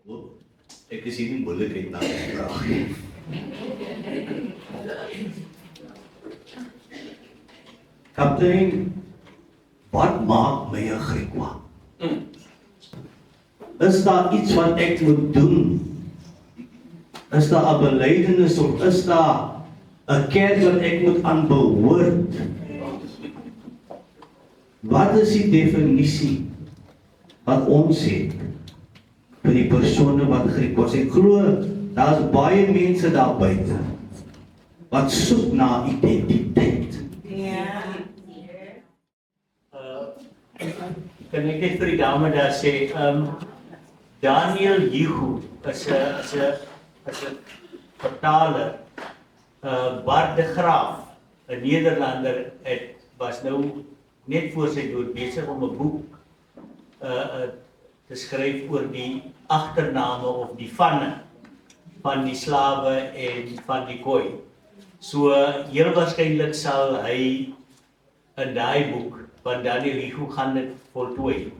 Ek is hier nie moeilikheid na die vraag nie. Kaptein, wat maak my 'n Griekwa? Is daar iets wat ek moet doen? Is daar 'n belydenis of is daar 'n kerk wat ek moet aanbehoort? Wat is die definisie wat ons het vir die persone wat Griekwas? Ek glo daar's baie mense daar buite wat soek na identiteit. Kan ek net vir die dame daar sê, Daniel Jehu is 'n vertaler, Bart de Graaf, 'n Nederlander, was nou net voor sy dood besig om 'n boek te skryf oor die agtername of die vanne van die slawe en van die kooi. So heel waarskynlik sal hy in daai boek van Daniel Jehu gaan dit voltooi.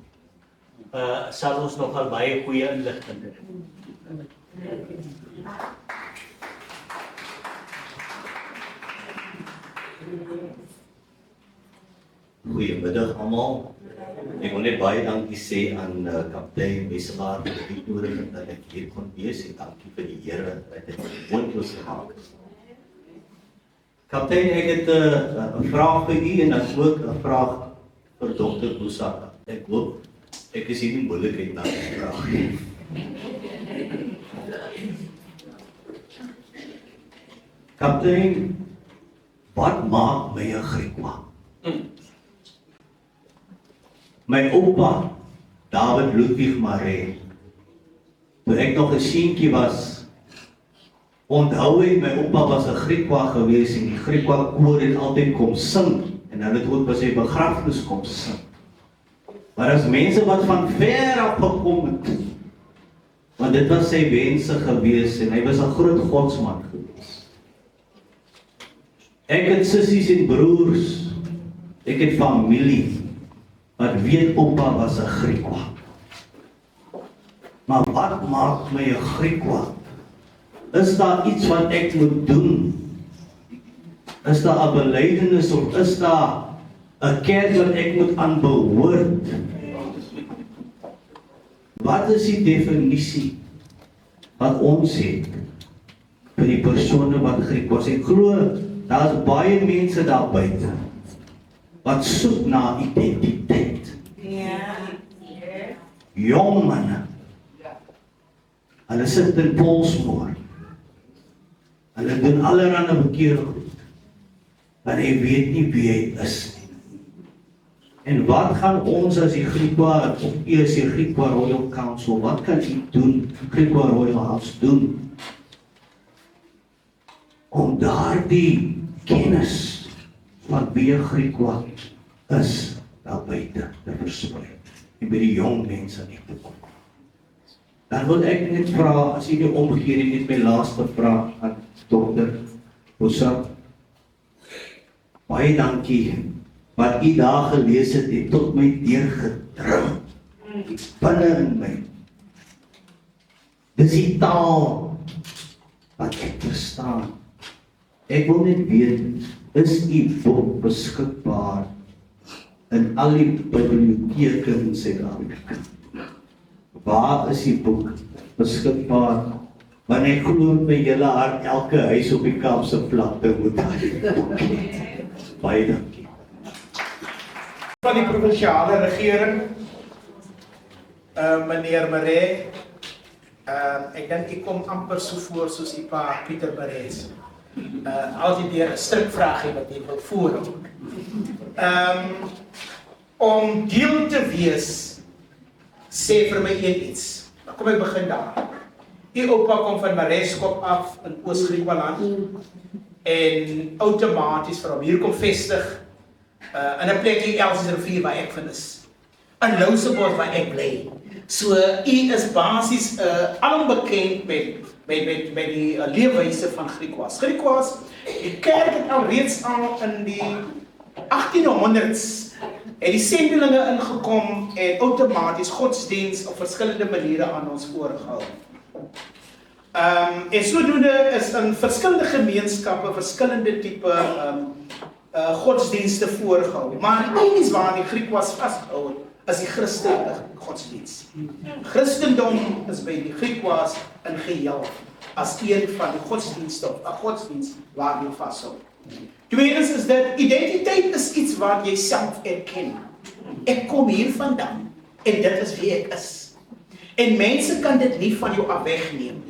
Sal ons nogal baie goeie inligting hê. Goeiemiddag almal. Ek wil net baie dankie sê aan kaptein Wesselaar vir die uitnodiging dat ek hier kon wees en dankie vir die Here dat dit moontlik gemaak het. Kaptein, ek het 'n vraag vir u en dan ook 'n vraag vir Dr. Busaka. Ek hoop ek is hier nie moeilikheid na die vraag nie. Kaptein, wat maak my 'n Griekwa? My oupa, David Ludwig Maree, toe ek nog 'n seentjie was, onthou ek my oupa was 'n Griekwa gewees en die Griekwa koor het altyd kom sing en hulle het ook by sy begrafnis kom sing. Maar as mense wat van ver af gekom het, want dit was sy wense gewees en hy was 'n groot godsman gewees. Ek het sissies en broers, ek het familie, wat weet oupa was 'n Griekwa. Maar wat maak my 'n Griekwa? Is daar iets wat ek moet doen? Is daar 'n belydenis of is daar 'n kerk wat ek moet aanbehoort? Wat is die definisie wat ons het vir die persone wat Griekwas? Ek glo daar's baie mense daar buite wat soek na identiteit. Jong manne. Hulle sit in Polsmoor. Hulle doen allerhande verkeerde goed. Maar hy weet nie wie hy is nie. En wat gaan ons as die Griekwa, of eers die Griekwa Royal Council, wat kan u doen, Griekwa Royal House doen, om daardie kennis van wie Griekwa is daar buite te versprei en by die jong mense nie te kom. Dan wil ek net vra, as jy nie omgee nie, net my laaste vraag aan Dr. Busaka. Baie dankie. Wat u daar gelees het tot my deurgedring. Binne in my. Dis die taal wat ek verstaan. Ek wil net weet, is u boek beskikbaar in al die biblioteke in Suid-Afrika? Waar is die boek beskikbaar? Want ek glo met my hele hart elke huis op die Kaapse vlakte moet hy. Baie dankie. Van die provinsiale regering, meneer Maree, ek dink ek kom amper so voor soos die pa Pieter Maree. As jy deur 'n strikvraag het wat jy wil voer. Om deel te wees, sê vir my iets. Kom ek begin daar. Die oupa kom van Mareskop af in Oos-Griekwaland en outomaties vir hom hier kom vestig in 'n plek hier Elsrivier waar ek van is. In Lousebos waar ek bly. So u is basies alom bekend met die leefwyse van Griekwas. Griekwas, die kerk het al reeds al in die 1800s het die sendelinge ingekom en outomaties godsdienst op verskillende maniere aan ons voorgehou. En sodoende is in verskillende gemeenskappe verskillende tipe godsdienste voorgehou. Maar die enigste waar die Griekwas vasgehou is die Christelike godsdienst. Christendom is by die Griekwas in geheel as een van die godsdienste of 'n godsdienst waar jy vashou. Tweedens is dit, identiteit is iets wat jy self erken. Ek kom hier vandaan en dit is wie ek is. En mense kan dit nie van jou af wegneem.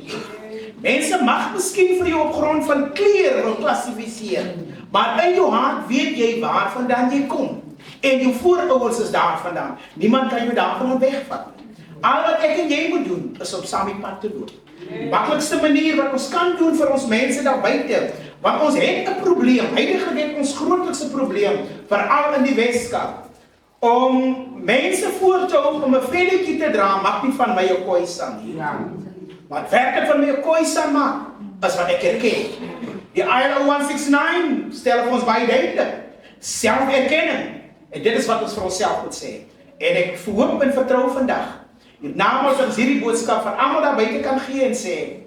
Mense mag miskien vir jou op grond van kleur wil klassifiseer, maar in jou hart weet jy waar vandaan jy kom. En jou voorouers is daar vandaan. Niemand kan jou daarvan wegvat. Al wat ek en jy moet doen, is om saam die pad te loop. Die maklikste manier wat ons kan doen vir ons mense daar buite, want ons het 'n probleem, heiliglik het ons grootlikste probleem, veral in die Weskaap, om mense voor te hou om 'n velletjie te dra, maak nie van my 'n Khoisan nie. Wat werklik van my 'n Khoisan maak, is wat ek erken. Die ILO 169 stel vir ons baie duidelik, selferkenning. En dit is wat ons vir onsself moet sê. En ek hoop en vertrou vandag, namens ons hierdie boodskap van almal daar buite kan gee en sê,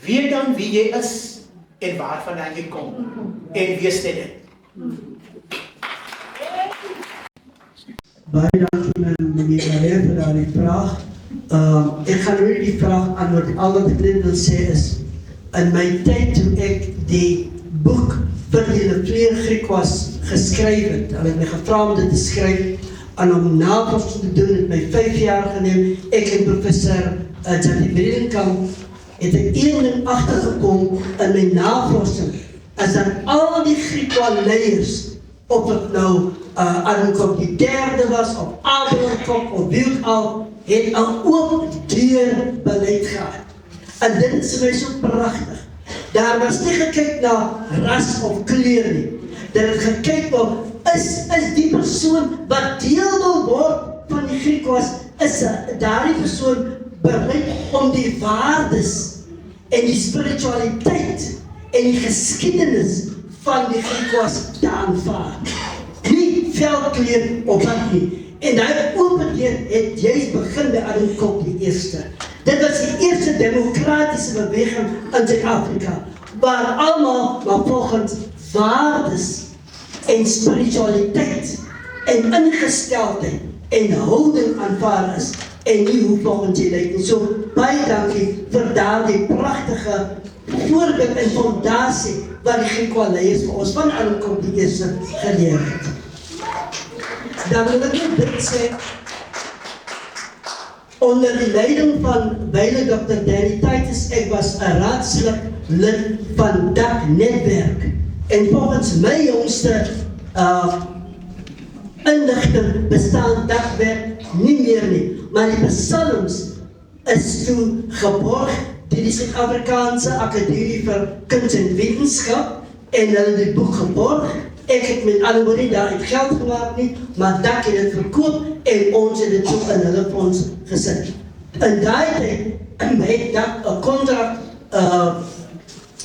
weet dan wie jy is en waar vandaan jy kom. En wees dit. Baie dankie meneer Marais vir daardie vraag. Ek gaan nu die vraag antwoord. Al wat ek net wil sê is, in my tyd toe ek die boek vir die Lefleur Griekwas geskryf het, hulle het my gevra om dit te skryf, en om navorsing te doen, het my 5 jaar geneem. Ek en professor Jackie Bredenkamp het ek een ding agtergekom in my navorsing, is dat al die Griekwa leiers, of het nou Adenkop die derde was, of Adenkop, of wie ook al, het al oop deur beleid gehad. En dit is my so pragtig. Daar was nie gekyk na ras of kleur nie. Daar het gekyk na, is die persoon wat deel wil word van die Griekwas, is daardie persoon bereid om die waardes en die spiritualiteit en die geskiedenis van die Griekwas te aanvaar. Nie velkleur of wat nie. En daai open deur het juist begin by Adenkop die eerste. Dit was die eerste demokratiese beweging in Suid-Afrika, waar almal maar volgens waardes en spiritualiteit en ingesteldheid en houding aanvaar is en nie hoe volgens jy lyk nie. So baie dankie vir daardie pragtige voorbeeld en fondasie wat die Griekwa leiers vir ons van Adenkop die eerste geleer het. Dan wil ek net dit sê, onder die leiding van wyle Dr. Danny Titus, ek was 'n raadslid lid van DAK netwerk. En volgens my jongste inligting bestaan DAK-werk nie meer nie. Maar die psalms is toe geborg deur die Suid-Afrikaanse Akademie vir Kuns en Wetenskap en hulle het die boek geborg. Ek het met alle woorde daar het geld gemaak nie, maar DAK het dit verkoop en ons het dit toe in hulle fonds gesit. In daai tyd het DAK 'n kontrak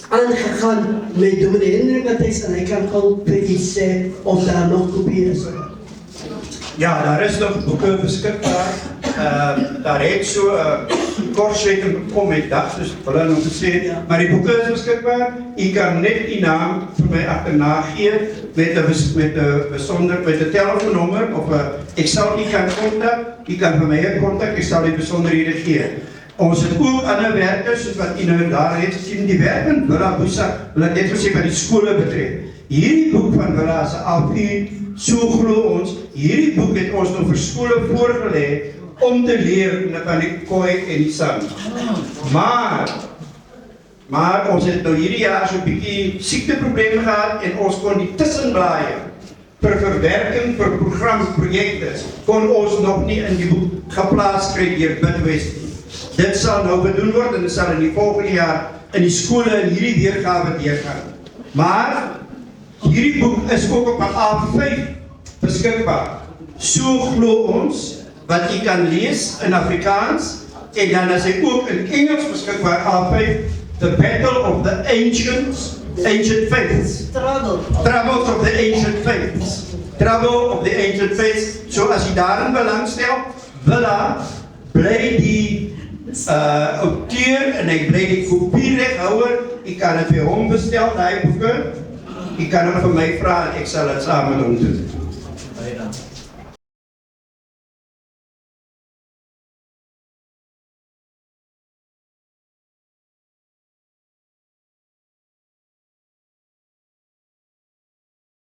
aangegaan met dominee Hendrik Matthys en hy kan gou vir u sê of daar nog kopieë is. Ja, daar is nog boeke beskikbaar. Daar het so 'n kortsluiting gekom met DAK, soos hulle nog gesê, maar die boeke is beskikbaar. U kan net u naam vir my agterna gee met 'n telefoonnommer of ek sal u kan kontak. U kan vir my kontak, ek sal die besonderhede gee. Ons het ook ander werke soos wat u nou daar het gesien, die werk in Villa Busa, wil ek net gesê wat die skole betref. Hierdie boek van Villa se A4, so glo ons, hierdie boek het ons nou vir skole voorgelê om te leer van die Khoi en die San. Maar ons het nou hierdie jaar so 'n bietjie siekteprobleme gehad en ons kon die tussenblaaie vir verwerking vir programprojekte kon ons nog nie in die boek geplaas kry deur Bidwest nie. Dit sal nou bedoel word en dit sal in die volgende jaar in die skole in hierdie weergawe deurgaan. Maar hierdie boek is ook op 'n A5 beskikbaar. So glo ons wat jy kan lees in Afrikaans en dan is hy ook in Engels beskikbaar A5, The Battle of the Ancient Faiths. Travels of the Ancient Faiths. Travel of the Ancient Faiths. So as jy daarin belangstel, Willa bly die auteur en hy bly die kopiereghouer. Ek kan dit vir hom bestel, daai boeke. Ek kan hom vir my vra en ek sal dit saam met hom doen.